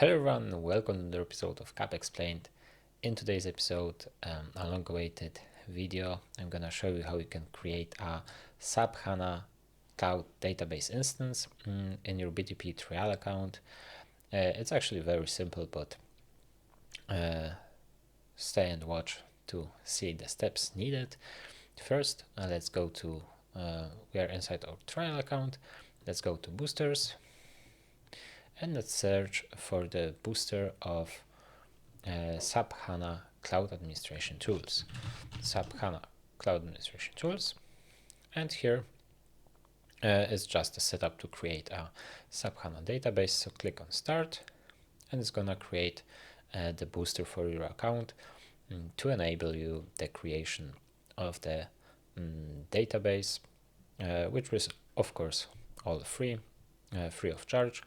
Hello everyone, welcome to another episode of CAP Explained. In today's episode, a long-awaited video, I'm gonna show you how you can create a SAP HANA Cloud database instance in your BTP trial account. It's actually very simple, but stay and watch to see the steps needed. First, let's go to, we are inside our trial account. Let's go to boosters and let's search for the booster of SAP HANA Cloud Administration Tools. SAP HANA Cloud Administration Tools. And here is just a setup to create a SAP HANA database. So click on Start, and it's gonna create the booster for your account to enable you the creation of the database, which was of course all free of charge.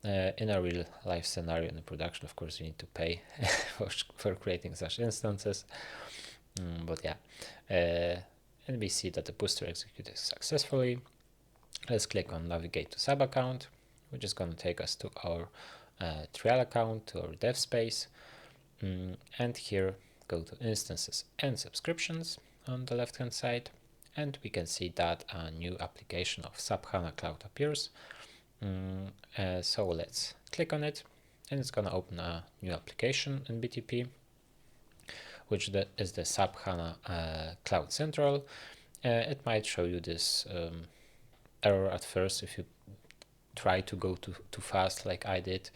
In a real life scenario in the production, of course, you need to pay for creating such instances. But yeah, and we see that the booster executed successfully. Let's click on Navigate to Sub Account, which is going to take us to our trial account, to our dev space. And here, go to Instances and Subscriptions on the left-hand side. And we can see that a new application of SAP HANA Cloud appears. So let's click on it, and it's going to open a new application in BTP, which is the SAP HANA Cloud Central. It might show you this error at first if you try to go too fast like I did.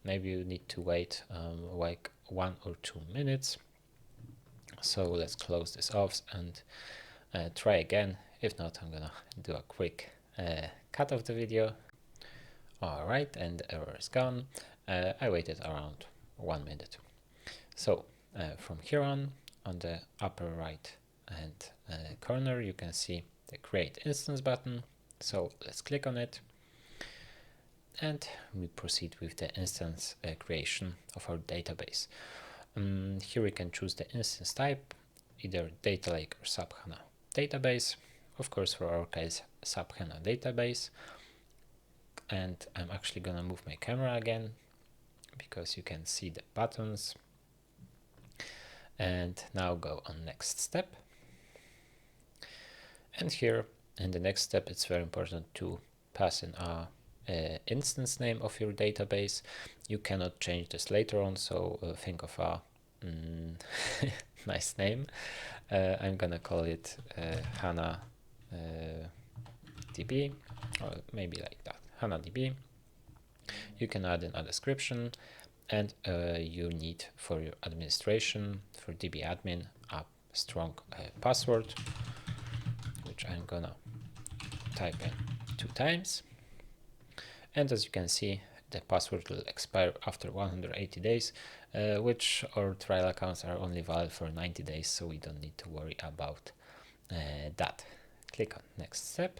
Maybe you need to wait like 1 or 2 minutes. So let's close this off and try again. If not, I'm gonna do a quick cut of the video. Alright, and the error is gone. I waited around 1 minute. So from here on the upper right hand corner, you can see the Create Instance button. So let's click on it. And we proceed with the instance creation of our database. Here we can choose the instance type, either Data Lake or SAP HANA database. Of course, for our case, SAP HANA database. And I'm actually gonna move my camera again because you can see the buttons. And now go on next step. And here in the next step, it's very important to pass in a instance name of your database. You cannot change this later on, so think of a nice name. I'm gonna call it HANA DB, or maybe like that, HANA DB. You can add in a description, and you need for your administration, for DB admin, a strong password, which I'm gonna type in 2 times. And as you can see, the password will expire after 180 days, which our trial accounts are only valid for 90 days, so we don't need to worry about that. Click on next step.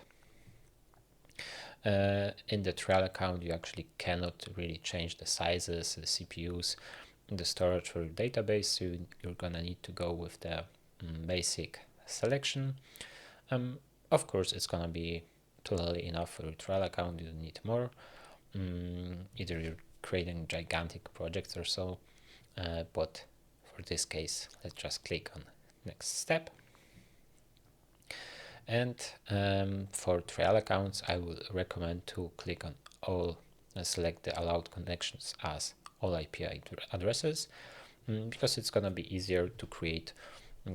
In the trial account, you actually cannot really change the sizes, the CPUs, the storage for your database, so you're gonna need to go with the basic selection. Of course, it's gonna be totally enough for your trial account. You don't need more. Either you're creating gigantic projects or so, but for this case, let's just click on next step. And for trial accounts, I would recommend to click on all, select the allowed connections as all IP addresses, because it's gonna be easier to create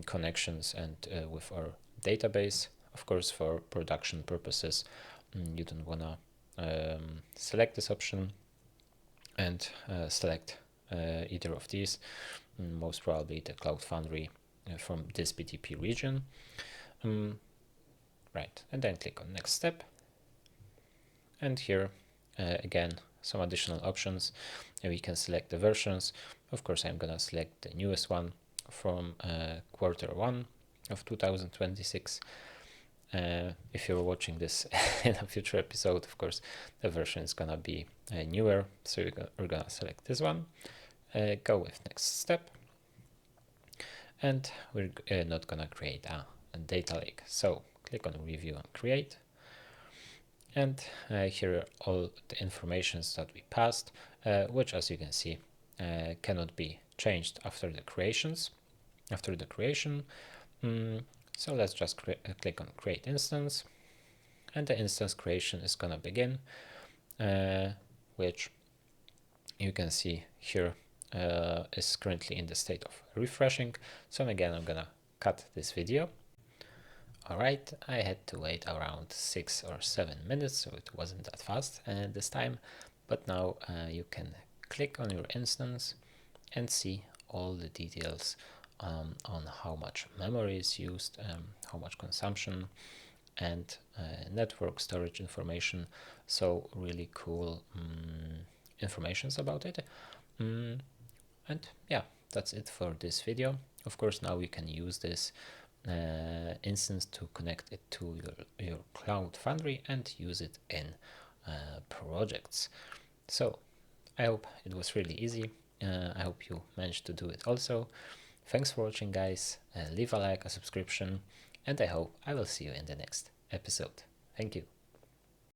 connections and with our database. Of course, for production purposes, you don't wanna select this option and select either of these, most probably the Cloud Foundry from this BTP region. Right, and then click on next step. And here again, some additional options. We can select the versions. Of course, I'm gonna select the newest one from Q1 of 2026. If you're watching this in a future episode, of course, the version is gonna be newer, so we're gonna select this one, go with next step, and we're not gonna create a data lake. So click on Review and Create, And here are all the informations that we passed, which, as you can see, cannot be changed after the creation. So let's just click on create instance, and the instance creation is gonna begin, which you can see here is currently in the state of refreshing. So again, I'm gonna cut this video. Alright, I had to wait around 6 or 7 minutes, so it wasn't that fast this time, but now you can click on your instance and see all the details on how much memory is used, how much consumption, and network storage information. So really cool informations about it. And yeah, that's it for this video. Of course, now you can use this instance to connect it to your Cloud Foundry and use it in projects. So I hope it was really easy. I hope you managed to do it also. Thanks for watching, guys. Leave a like, a subscription, and I hope I will see you in the next episode. Thank you.